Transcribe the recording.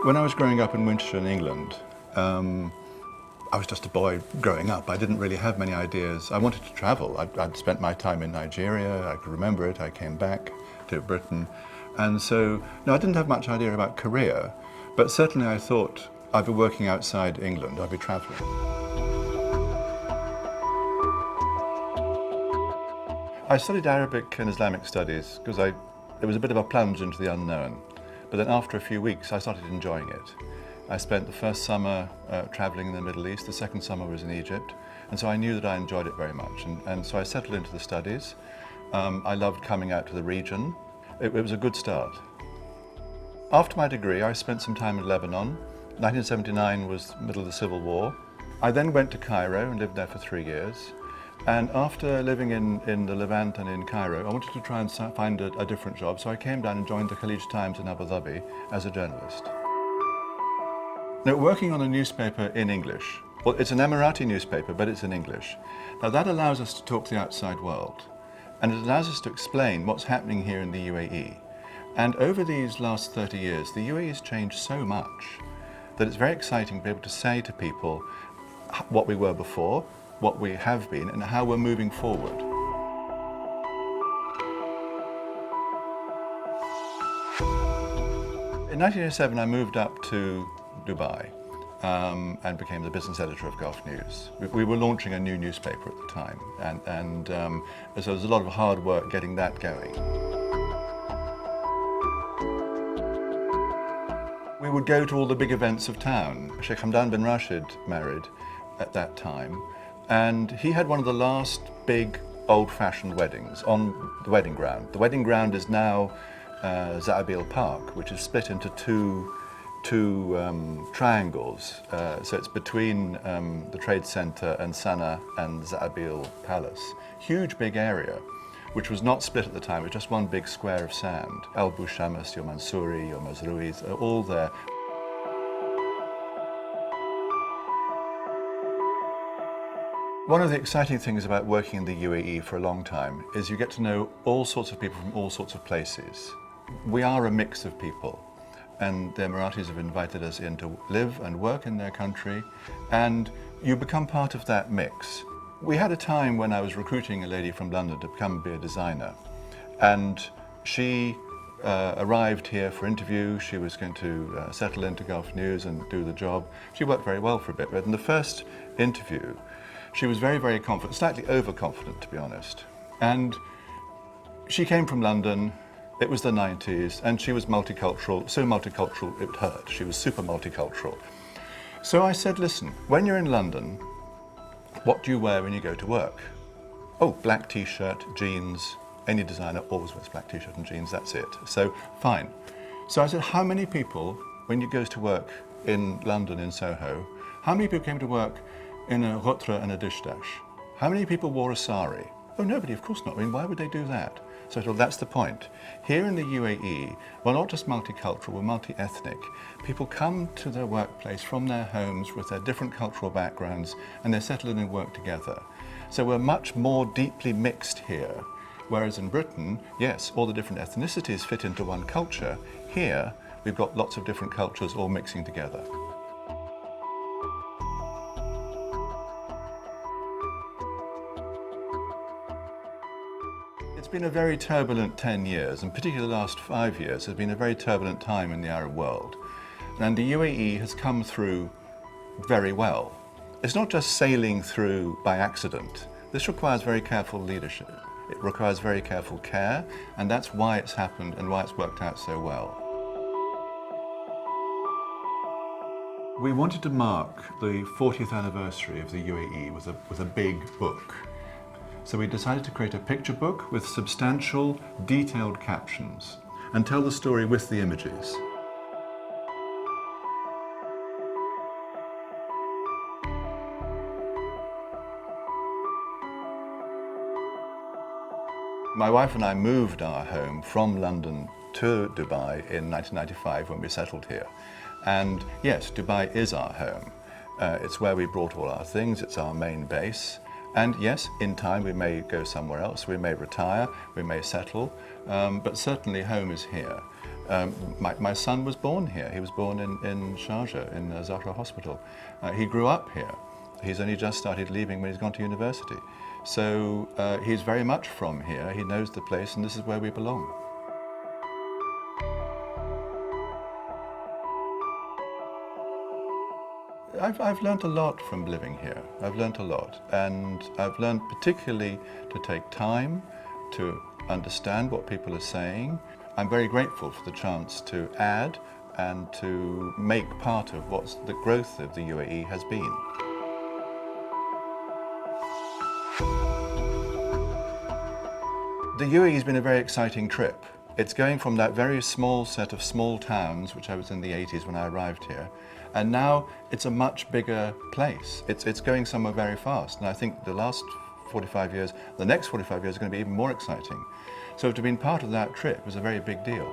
When I was growing up in Winchester in England, I was just a boy growing up. I didn't really have many ideas. I wanted to travel. I'd spent my time in Nigeria. I could remember it. I came back to Britain. And so, no, I didn't have much idea about career, but certainly I thought I'd be working outside England. I'd be traveling. I studied Arabic and Islamic studies because it was a bit of a plunge into the unknown. But then after a few weeks, I started enjoying it. I spent the first summer traveling in the Middle East. The second summer was in Egypt. And so I knew that I enjoyed it very much. And so I settled into the studies. I loved coming out to the region. It was a good start. After my degree, I spent some time in Lebanon. 1979 was the middle of the Civil War. I then went to Cairo and lived there for 3 years. And after living in the Levant and in Cairo, I wanted to try and find a different job, so I came down and joined the Khaleej Times in Abu Dhabi as a journalist. Now, working on a newspaper in English, well, it's an Emirati newspaper, but it's in English. Now, that allows us to talk to the outside world, and it allows us to explain what's happening here in the UAE. And over these last 30 years, the UAE has changed so much that it's very exciting to be able to say to people what we were before, what we have been, and how we're moving forward. In 1987, I moved up to Dubai and became the business editor of Gulf News. We were launching a new newspaper at the time, and so there was a lot of hard work getting that going. We would go to all the big events of town. Sheikh Hamdan bin Rashid married at that time, and he had one of the last big old-fashioned weddings on the wedding ground. The wedding ground is now Za'abil Park, which is split into two triangles. So it's between the Trade Center and Sana and Za'abil Palace. Huge big area, which was not split at the time. It was just one big square of sand. Al Bushamas, your Mansouri, your Mazrouis, are all there. One of the exciting things about working in the UAE for a long time is you get to know all sorts of people from all sorts of places. We are a mix of people, and the Emiratis have invited us in to live and work in their country, and you become part of that mix. We had a time when I was recruiting a lady from London to become a designer, and she arrived here for interview. She was going to settle into Gulf News and do the job. She worked very well for a bit, but in the first interview, she was very, very confident, slightly overconfident, to be honest. And she came from London. It was the 90s, and she was multicultural, so multicultural it hurt. She was super multicultural. So I said, listen, when you're in London, what do you wear when you go to work? Oh, black t-shirt, jeans. Any designer always wears black t-shirt and jeans, that's it. So, fine. So I said, how many people, when you goes to work in London, in Soho, how many people came to work in a ghutra and a dish-dash? How many people wore a sari? Oh, nobody, of course not. I mean, why would they do that? So I thought, that's the point. Here in the UAE, we're not just multicultural, we're multi-ethnic. People come to their workplace from their homes with their different cultural backgrounds, and they settle in and work together. So we're much more deeply mixed here. Whereas in Britain, yes, all the different ethnicities fit into one culture. Here, we've got lots of different cultures all mixing together. It's been a very turbulent 10 years, and particularly the last 5 years has been a very turbulent time in the Arab world. And the UAE has come through very well. It's not just sailing through by accident. This requires very careful leadership. It requires very careful care, and that's why it's happened and why it's worked out so well. We wanted to mark the 40th anniversary of the UAE with a big book. So we decided to create a picture book with substantial, detailed captions and tell the story with the images. My wife and I moved our home from London to Dubai in 1995 when we settled here. And yes, Dubai is our home. It's where we brought all our things, it's our main base. And yes, in time we may go somewhere else, we may retire, we may settle, but certainly home is here. My son was born here. He was born in Sharjah, in Zahra Hospital. He grew up here. He's only just started leaving when he's gone to university. So he's very much from here. He knows the place, and this is where we belong. I've learnt a lot from living here. I've learnt a lot, and I've learnt particularly to take time to understand what people are saying. I'm very grateful for the chance to add and to make part of what the growth of the UAE has been. The UAE has been a very exciting trip. It's going from that very small set of small towns, which I was in the 80s when I arrived here, and now it's a much bigger place. It's going somewhere very fast, and I think the next 45 years are going to be even more exciting. So to have been part of that trip was a very big deal.